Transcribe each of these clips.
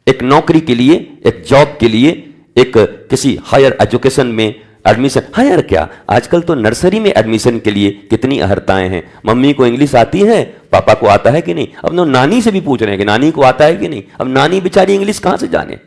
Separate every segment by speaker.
Speaker 1: एक नौकरी के लिए, एक जॉब के लिए, एक किसी हायर एजुकेशन में एडमिशन, हायर क्या, आजकल तो नर्सरी में एडमिशन के लिए कितनी अहर्ताएं हैं। मम्मी को इंग्लिश आती है, पापा को आता है कि नहीं। अब तो नानी से भी पूछ रहे हैं कि नानी को आता है कि नहीं। अब नानी बेचारी इंग्लिश कहां से जाने।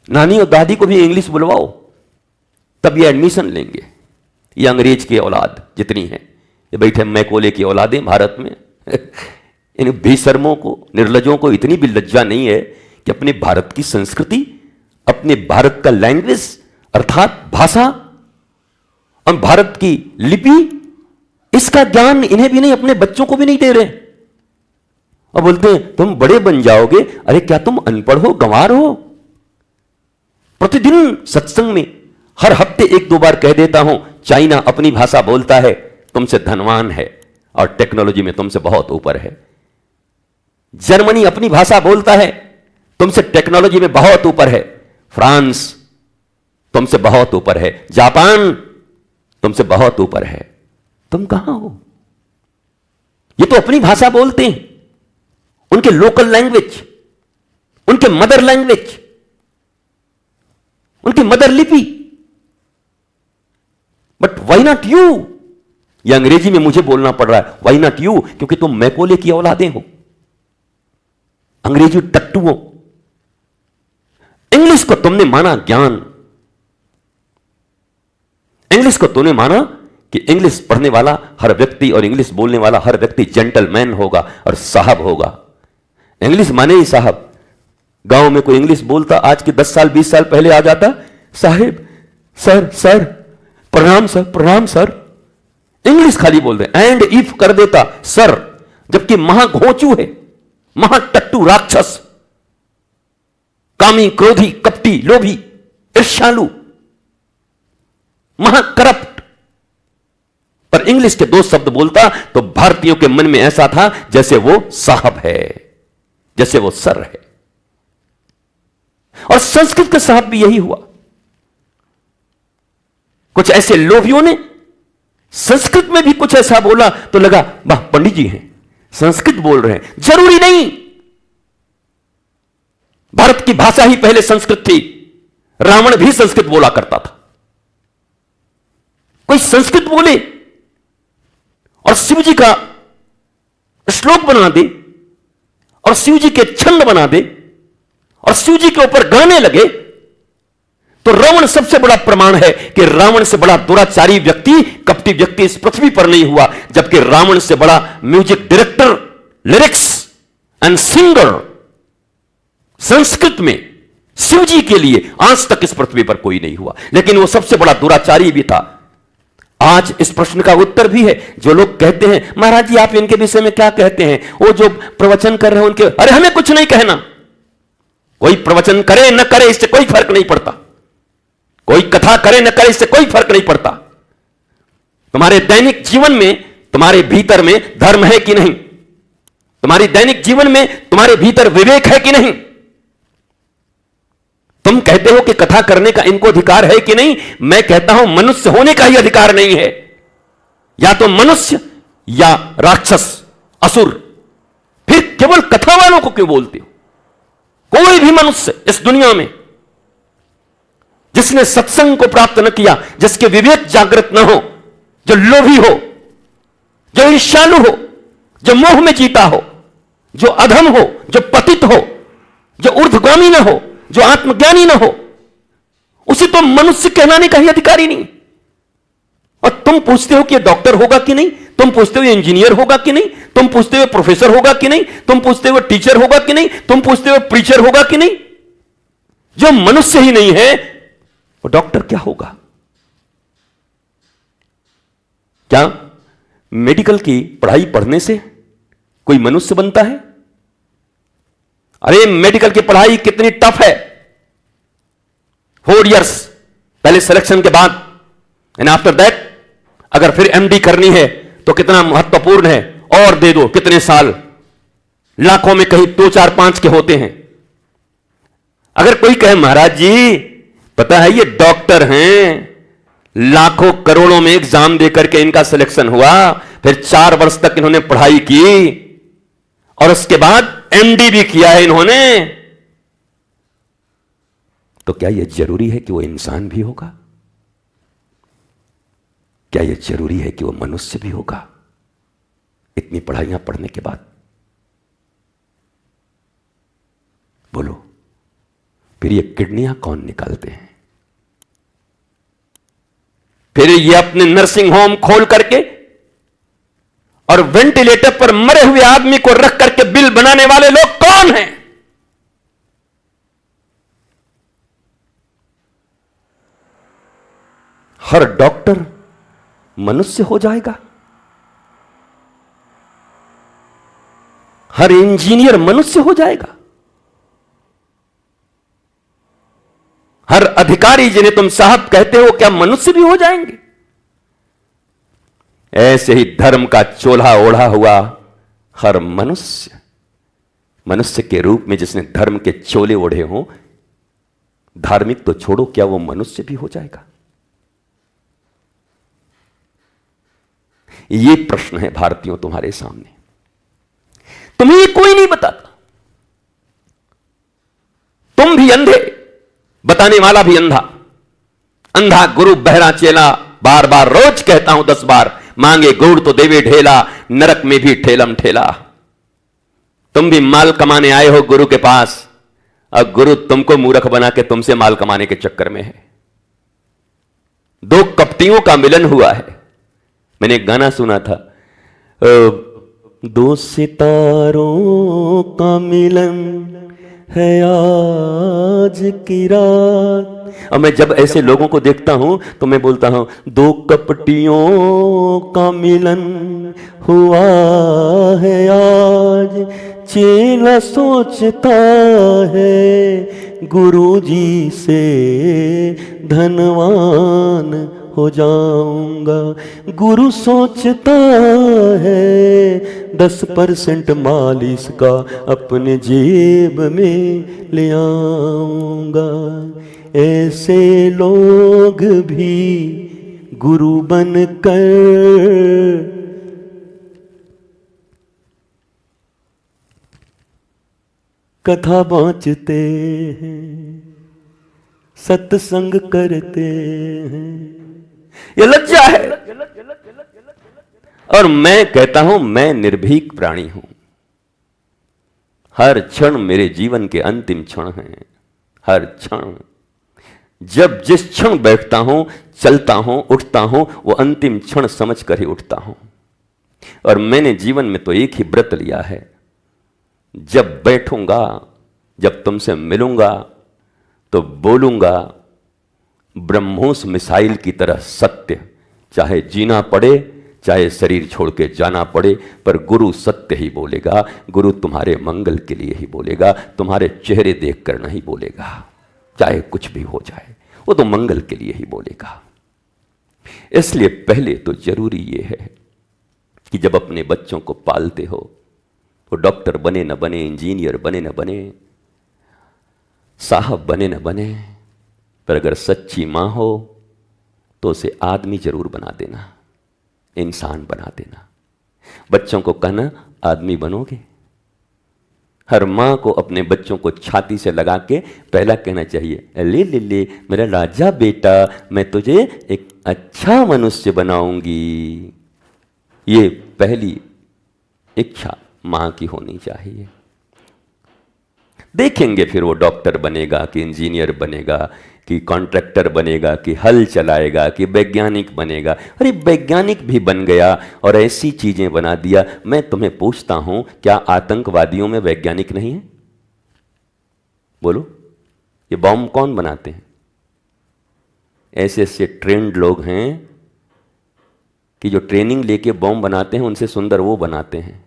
Speaker 1: नानी और दादी को भी इंग्लिश बुलवाओ, तब ये एडमिशन लेंगे। ये अंग्रेज की औलाद जितनी है, ये बैठे मैकोले की औलादें भारत में। इन बेशर्मों को, निर्लजों को इतनी भी लज्जा नहीं है कि अपने भारत की संस्कृति, अपने भारत का लैंग्वेज अर्थात भाषा और भारत की लिपि, इसका ज्ञान इन्हें भी नहीं, अपने बच्चों को भी नहीं दे रहे। और बोलते हैं तुम बड़े बन जाओगे। अरे क्या तुम अनपढ़ हो, गंवार हो। प्रतिदिन सत्संग में हर हफ्ते 1-2 बार कह देता हूं, चाइना अपनी भाषा बोलता है, तुमसे धनवान है और टेक्नोलॉजी में तुमसे बहुत ऊपर है। जर्मनी अपनी भाषा बोलता है, तुमसे टेक्नोलॉजी में बहुत ऊपर है। फ्रांस तुमसे बहुत ऊपर है। जापान तुमसे बहुत ऊपर है। तुम कहां हो। ये तो अपनी भाषा बोलते हैं, उनके लोकल लैंग्वेज, उनके मदर लैंग्वेज, उनकी मदर लिपि। But why not you. ये अंग्रेजी में मुझे बोलना पड़ रहा है, वाई नॉट यू, क्योंकि तुम मैकोले की औलादें हो, अंग्रेजी टट्टुओं। इंग्लिश को तुमने माना ज्ञान, इंग्लिश को तुमने माना कि इंग्लिश पढ़ने वाला हर व्यक्ति और इंग्लिश बोलने वाला हर व्यक्ति जेंटलमैन होगा और साहब होगा। इंग्लिश माने ही साहब। गांव में कोई इंग्लिश बोलता, आज के 10 साल 20 साल पहले आ जाता, साहेब, सर, सर, प्रणाम सर, प्रणाम सर। इंग्लिश खाली बोल रहे, एंड इफ कर देता सर, जबकि महाघोंचू है, महाटट्टू राक्षस, कामी, क्रोधी, कपटी, लोभी, ईर्ष्यालु, महाकरप्ट। पर इंग्लिश के 2 शब्द बोलता तो भारतीयों के मन में ऐसा था जैसे वो साहब है, जैसे वो सर है। और संस्कृत के साथ भी यही हुआ। कुछ ऐसे लोभियों ने संस्कृत में भी कुछ ऐसा बोला तो लगा वाह पंडित जी हैं, संस्कृत बोल रहे हैं। जरूरी नहीं, भारत की भाषा ही पहले संस्कृत थी। रावण भी संस्कृत बोला करता था। कोई संस्कृत बोले और शिव जी का श्लोक बना दे और शिव जी के छंद बना दे और शिव जी के ऊपर गाने लगे, तो रावण सबसे बड़ा प्रमाण है कि रावण से बड़ा दुराचारी व्यक्ति, कपटी व्यक्ति इस पृथ्वी पर नहीं हुआ। जबकि रावण से बड़ा music director, lyrics and singer Sanskrit में शिव जी के लिए आज तक इस पृथ्वी पर कोई नहीं हुआ। लेकिन वो सबसे बड़ा दुराचारी भी था। आज इस प्रश्न का उत्तर भी है। जो लोग कहते हैं महाराज जी आप इनके विषय में क्या कहते हैं, वो जो प्रवचन कर रहे हैं उनके, अरे हमें कुछ नहीं कहना। कोई प्रवचन करे न करे इससे कोई फर्क नहीं पड़ता, कोई कथा करे न करे इससे कोई फर्क नहीं पड़ता। तुम्हारे दैनिक जीवन में, तुम्हारे भीतर में धर्म है कि नहीं, तुम्हारे दैनिक जीवन में तुम्हारे भीतर विवेक है कि नहीं। तुम कहते हो कि कथा करने का इनको अधिकार है कि नहीं, मैं कहता हूं मनुष्य होने का ही अधिकार नहीं है। या तो मनुष्य या राक्षस, असुर। फिर केवल कथा वालों को क्यों बोलते हो। कोई भी मनुष्य इस दुनिया में जिसने सत्संग को प्राप्त न किया, जिसके विवेक जागृत न हो, जो लोभी हो, जो ईर्ष्यालु हो, जो मोह में जीता हो, जो अधम हो, जो पतित हो, जो ऊर्ध्वगामी न हो, जो आत्मज्ञानी न हो, उसे तो मनुष्य कहलाने का ही अधिकार ही नहीं। और तुम पूछते हो कि ये डॉक्टर होगा कि नहीं, तुम पूछते हो ये इंजीनियर होगा कि नहीं, तुम पूछते हो प्रोफेसर होगा कि नहीं, तुम पूछते हो टीचर होगा कि नहीं, तुम पूछते हो प्रीचर होगा कि नहीं। जो मनुष्य ही नहीं है वो डॉक्टर क्या होगा। क्या मेडिकल की पढ़ाई पढ़ने से कोई मनुष्य बनता है। अरे मेडिकल की पढ़ाई कितनी टफ है। 4 इयर्स पहले सिलेक्शन के बाद, एंड आफ्टर दैट अगर फिर एमडी करनी है तो कितना महत्वपूर्ण है। और दे दो कितने साल, लाखों में कहीं 2 4 5 के होते हैं। अगर कोई कहे महाराज जी पता है ये डॉक्टर हैं, लाखों करोड़ों में एग्जाम देकर के इनका सिलेक्शन हुआ, फिर 4 वर्ष तक इन्होंने पढ़ाई की और उसके बाद एमडी भी किया है इन्होंने, तो क्या यह जरूरी है कि वो इंसान भी होगा? क्या यह जरूरी है कि वो मनुष्य भी होगा? इतनी पढ़ाइयां पढ़ने के बाद बोलो, फिर ये किडनियां कौन निकालते हैं? फिर ये अपने नर्सिंग होम खोल करके और वेंटिलेटर पर मरे हुए आदमी को रख करके बिल बनाने वाले लोग कौन हैं? हर डॉक्टर मनुष्य हो जाएगा, हर इंजीनियर मनुष्य हो जाएगा, हर अधिकारी जिन्हें तुम साहब कहते हो क्या मनुष्य भी हो जाएंगे? ऐसे ही धर्म का चोला ओढ़ा हुआ हर मनुष्य, मनुष्य के रूप में जिसने धर्म के चोले ओढ़े हों, धार्मिक तो छोड़ो, क्या वो मनुष्य भी हो जाएगा? ये प्रश्न है भारतीयों तुम्हारे सामने। तुम्हें कोई नहीं बताता, तुम भी अंधे, बताने वाला भी अंधा। अंधा गुरु बहरा चेला, बार बार रोज कहता हूं 10 बार, मांगे गुड़ तो देवे ढेला, नरक में भी ठेलम ठेला। तुम भी माल कमाने आए हो गुरु के पास, अब गुरु तुमको मूर्ख बना के तुमसे माल कमाने के चक्कर में है। दो कपटियों का मिलन हुआ है। मैंने एक गाना सुना था, दो सितारों का मिलन है आज की रात। और मैं जब ऐसे लोगों को देखता हूं तो मैं बोलता हूं, दो कपटियों का मिलन हुआ है आज। चेला सोचता है गुरु जी से धनवान हो जाऊंगा। गुरु सोचता है 10% माल इसका अपने जेब में ले आऊंगा। ऐसे लोग भी गुरु बनकर कथा बांचते हैं, सत्संग करते हैं। ये लज्जा है। और मैं कहता हूं, मैं निर्भीक प्राणी हूं। हर क्षण मेरे जीवन के अंतिम क्षण हैं। हर क्षण, जब जिस क्षण बैठता हूं, चलता हूं, उठता हूं, वो अंतिम क्षण समझ कर ही उठता हूं। और मैंने जीवन में तो एक ही व्रत लिया है, जब बैठूंगा, जब तुमसे मिलूंगा तो बोलूंगा ब्रह्मोस मिसाइल की तरह सत्य, चाहे जीना पड़े, चाहे शरीर छोड़ के जाना पड़े, पर गुरु सत्य ही बोलेगा। गुरु तुम्हारे मंगल के लिए ही बोलेगा, तुम्हारे चेहरे देखकर नहीं बोलेगा। चाहे कुछ भी हो जाए, वो तो मंगल के लिए ही बोलेगा। इसलिए पहले तो जरूरी ये है कि जब अपने बच्चों को पालते हो, वो डॉक्टर बने न बने, इंजीनियर बने न बने, साहब बने न बने, पर अगर सच्ची मां हो तो उसे आदमी जरूर बना देना, इंसान बना देना। बच्चों को कहना आदमी बनोगे। हर मां को अपने बच्चों को छाती से लगा के पहला कहना चाहिए, ले ले ले मेरा राजा बेटा, मैं तुझे एक अच्छा मनुष्य बनाऊंगी। ये पहली इच्छा मां की होनी चाहिए। देखेंगे फिर वो डॉक्टर बनेगा कि इंजीनियर बनेगा कि कॉन्ट्रैक्टर बनेगा कि हल चलाएगा कि वैज्ञानिक बनेगा। अरे वैज्ञानिक भी बन गया और ऐसी चीजें बना दिया। मैं तुम्हें पूछता हूं, क्या आतंकवादियों में वैज्ञानिक नहीं है? बोलो, ये बॉम्ब कौन बनाते हैं? ऐसे ऐसे ट्रेंड लोग हैं कि जो ट्रेनिंग लेके बॉम्ब बनाते हैं, उनसे सुंदर वो बनाते हैं।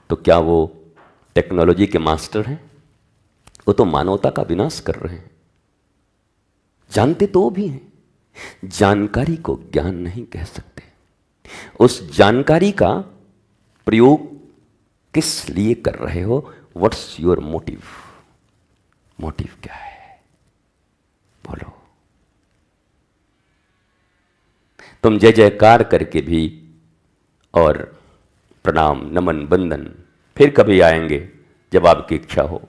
Speaker 1: तो क्या वो टेक्नोलॉजी के मास्टर हैं? वो तो मानवता का विनाश कर रहे हैं। जानते तो वो भी हैं। जानकारी को ज्ञान नहीं कह सकते। उस जानकारी का प्रयोग किस लिए कर रहे हो? What's your motive? मोटिव क्या है? बोलो। तुम जय जयकार करके भी और प्रणाम, नमन, वंदन फिर कभी आएंगे जब आपकी इच्छा हो।